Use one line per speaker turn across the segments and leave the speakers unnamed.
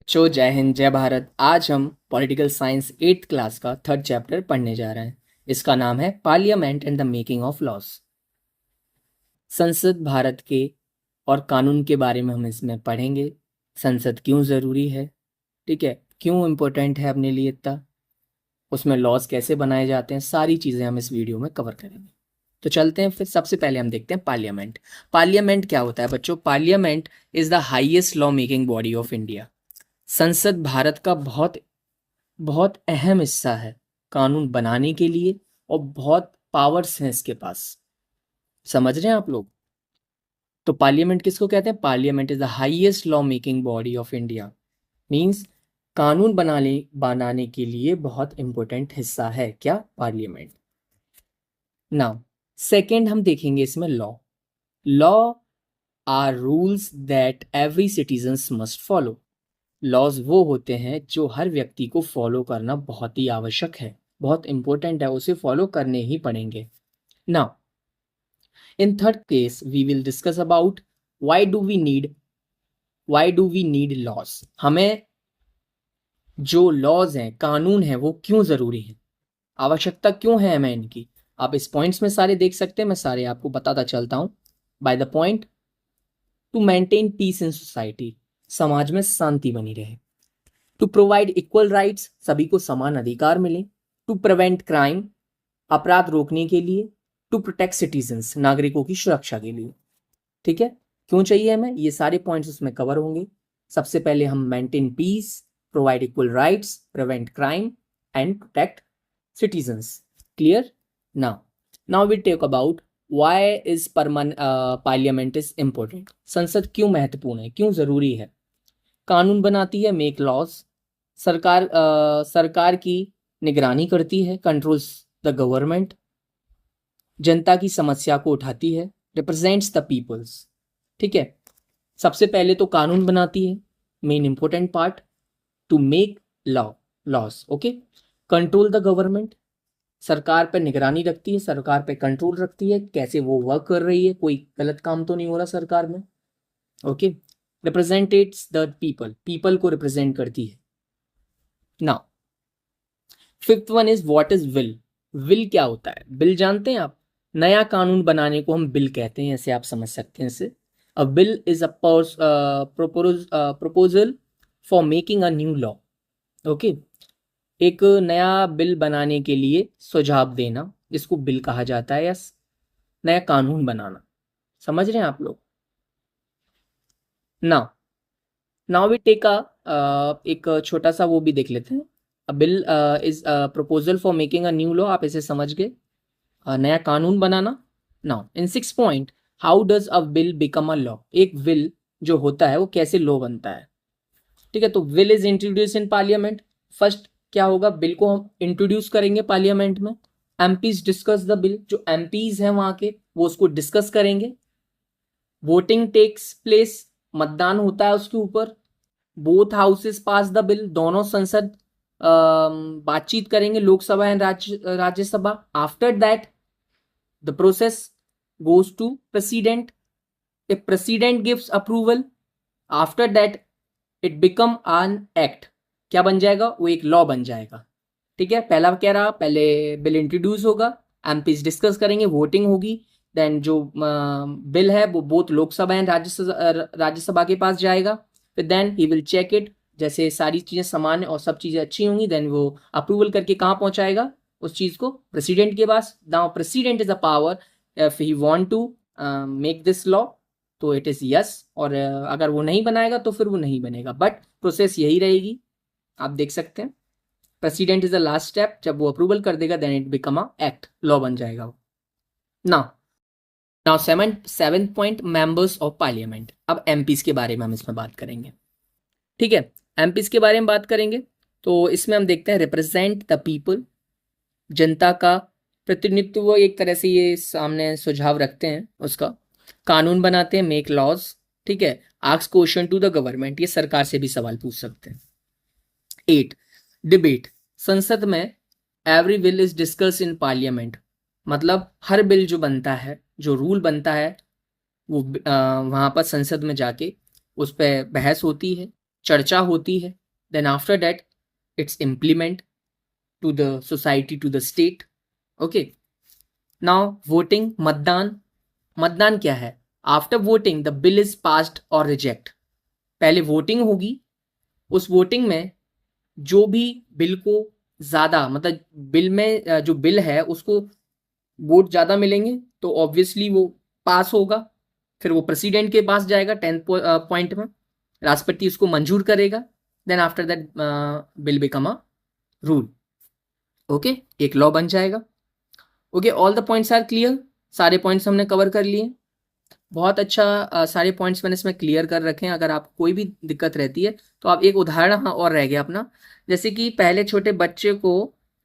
बच्चों, जय हिंद जय भारत। आज हम पॉलिटिकल साइंस 8th क्लास का 3rd चैप्टर पढ़ने जा रहे हैं। इसका नाम है parliament and the making of laws. संसद भारत के और कानून के बारे में हम इसमें पढ़ेंगे। संसद क्यों ज़रूरी है, ठीक है, क्यों इम्पोर्टेंट है अपने लिए इतना, उसमें लॉज कैसे बनाए जाते हैं, सारी चीज़ें हम इस वीडियो में कवर करेंगे। तो चलते हैं फिर। सबसे पहले हम देखते हैं पार्लियामेंट। पार्लियामेंट क्या होता है बच्चों? Parliament is the highest law making body of India. संसद भारत का बहुत बहुत अहम हिस्सा है कानून बनाने के लिए, और बहुत पावर्स हैं इसके पास। समझ रहे हैं आप लोग? तो पार्लियामेंट किसको कहते हैं? Parliament is the highest law making body of India. Means कानून बनाने के लिए बहुत इंपॉर्टेंट हिस्सा है क्या? पार्लियामेंट। नाउ सेकंड हम देखेंगे इसमें law. Law are rules that every citizens must follow. Laws वो होते हैं जो हर व्यक्ति को फॉलो करना बहुत ही आवश्यक है, बहुत इंपॉर्टेंट है, उसे फॉलो करने ही पड़ेंगे। Now in third case we will discuss about why do we need laws. हमें जो लॉज हैं, कानून हैं, वो क्यों जरूरी है, आवश्यकता क्यों है हमें इनकी। आप इस पॉइंट्स में सारे देख सकते हैं, मैं सारे आपको बताता चलता हूं। By the point, to maintain peace in society, समाज में शांति बनी रहे। टू प्रोवाइड इक्वल राइट्स, सभी को समान अधिकार मिले। टू प्रिवेंट क्राइम, अपराध रोकने के लिए। टू प्रोटेक्ट सिटीजन्स, नागरिकों की सुरक्षा के लिए। ठीक है, क्यों चाहिए हमें, ये सारे पॉइंट्स उसमें कवर होंगे। सबसे पहले हम maintain peace, provide equal rights, prevent crime and protect citizens. Clear? Now we talk about why is parliament is important. संसद क्यों महत्वपूर्ण है, क्यों जरूरी है? कानून बनाती है, मेक लॉज। सरकार की निगरानी करती है, कंट्रोल्स द गवर्नमेंट। जनता की समस्या को उठाती है, रिप्रेजेंट्स द पीपल्स। ठीक है, सबसे पहले तो कानून बनाती है, main important part. To make laws, okay. Control the government, सरकार पर निगरानी रखती है, सरकार पर कंट्रोल रखती है, कैसे वो वर्क कर रही है, कोई गलत काम तो नहीं हो रहा सरकार में, ओके। रिप्रेजेंटेट्स द पीपल को रिप्रेजेंट करती है। Now fifth one is what is will. Will क्या होता है? बिल जानते हैं आप? नया कानून बनाने को हम बिल कहते हैं, ऐसे आप समझ सकते हैं इसे। अ bill is a proposal for making a new law, okay. एक नया बिल बनाने के लिए सुझाव देना, इसको बिल कहा जाता है, या नया कानून बनाना। समझ रहे हैं आप लोग? नाउ वी टेक एक छोटा सा वो भी देख लेते हैं। A bill is proposal for making a new law, आप इसे समझ गए, नया कानून बनाना। Now in 6 point, how does a bill become a law. एक बिल जो होता है वो कैसे लॉ बनता है? ठीक है, तो bill is introduce in parliament. First क्या होगा, बिल को हम इंट्रोड्यूस करेंगे पार्लियामेंट में। एमपीज डिस्कस द बिल, जो एमपीज हैं वहां के, वो उसको डिस्कस करेंगे। वोटिंग टेक्स प्लेस, मतदान होता है उसके ऊपर। Both houses pass the bill, दोनों संसद बातचीत करेंगे, Lok Sabha and Rajya Sabha. After that the process goes to president. If president gives approval, after that it become an act. क्या बन जाएगा? वो एक लॉ बन जाएगा। ठीक है, पहला क्या रहा, पहले बिल इंट्रोड्यूस होगा, एमपीज डिस्कस करेंगे, वोटिंग होगी, देन जो बिल है वो बोथ लोकसभा एंड राज्यसभा के पास जाएगा। फिर then he will check it, जैसे सारी चीज़ें समान और सब चीज़ें अच्छी होंगी, देन वो अप्रूवल करके कहाँ पहुंचाएगा उस चीज़ को? प्रेसिडेंट के पास। Now president is a power, if he want to make this law तो इट इज़ यस, और अगर वो नहीं बनाएगा तो फिर वो नहीं बनेगा, बट प्रोसेस यही रहेगी। आप देख सकते हैं, president is the last step, जब वो अप्रूवल कर देगा then it become a act, law बन जाएगा वो। Now now seven point, members of parliament. अब एमपीज के बारे में हम इसमें बात करेंगे। ठीक है, एमपीज के बारे में बात करेंगे तो इसमें हम देखते हैं रिप्रेजेंट द पीपल, जनता का प्रतिनिधित्व एक तरह से ये सामने सुझाव रखते हैं उसका। कानून बनाते हैं, मेक लॉज। ठीक है, ask question to the government, ये सरकार से भी सवाल पूछ सकते हैं। 8 डिबेट, संसद में every bill is discuss in parliament, मतलब हर बिल जो बनता है, जो रूल बनता है, वो वहाँ पर संसद में जाके उस पर बहस होती है, चर्चा होती है, then after that it's implement to the society, to the state. Okay, now voting, मतदान. मतदान क्या है? After voting the bill is passed और रिजेक्ट. पहले वोटिंग होगी, उस वोटिंग में जो भी बिल को ज़्यादा, मतलब बिल में जो बिल है उसको वोट ज़्यादा मिलेंगे तो ऑब्वियसली वो पास होगा. फिर वो प्रेसिडेंट के पास जाएगा 10th पॉइंट में, राष्ट्रपति उसको मंजूर करेगा. Then after that bill become a rule. Okay, एक लॉ बन जाएगा. Okay, all the points are clear. सारे पॉइंट्स हमने कवर कर लिए. बहुत अच्छा, सारे पॉइंट्स मैंने इसमें क्लियर कर रखे हैं. अगर आपको कोई भी दिक्कत रहती है तो आप, एक उदाहरण और रह गया अपना, जैसे कि पहले छोटे बच्चे को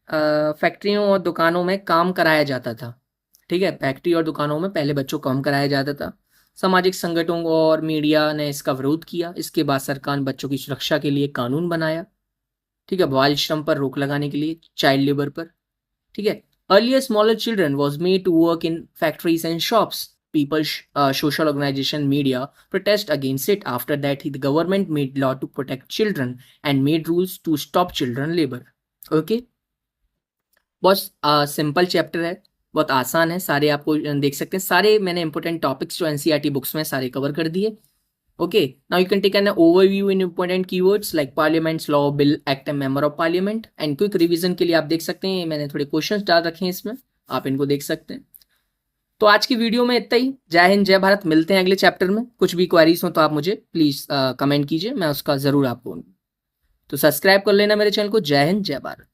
फैक्ट्रियों और दुकानों में काम कराया जाता था. ठीक है, फैक्ट्री और दुकानों में पहले बच्चों को काम कराया जाता था. सामाजिक संगठनों और मीडिया ने इसका विरोध किया. इसके बाद सरकार ने बच्चों की सुरक्षा के लिए कानून बनाया. ठीक है, बाल श्रम पर रोक लगाने के लिए, चाइल्ड लेबर पर. ठीक है, earlier smaller children was made to work in factories and shops. People, social organization, media protest against it. After that, the government made law to protect children and made rules to stop children labor. Okay, बहुत simple chapter है, बहुत आसान है. सारे आपको देख सकते हैं, सारे मैंने इंपॉर्टेंट टॉपिक्स जो एनसीईआरटी बुक्स में सारे कवर कर दिए. Okay, now you can take an overview in important keywords like parliaments, law, bill, act and member of parliament. And quick revision के लिए आप देख सकते हैं, मैंने थोड़े क्वेश्चंस डाल रखे हैं इसमें, आप इनको देख सकते हैं. तो आज की वीडियो में इतना ही. जय हिंद, जय भारत. मिलते हैं अगले चैप्टर में. कुछ भी क्वेरीज हो तो आप मुझे प्लीज कमेंट कीजिए, मैं उसका जरूर आपको. तो सब्सक्राइब कर लेना मेरे चैनल को. जय हिंद, जय भारत.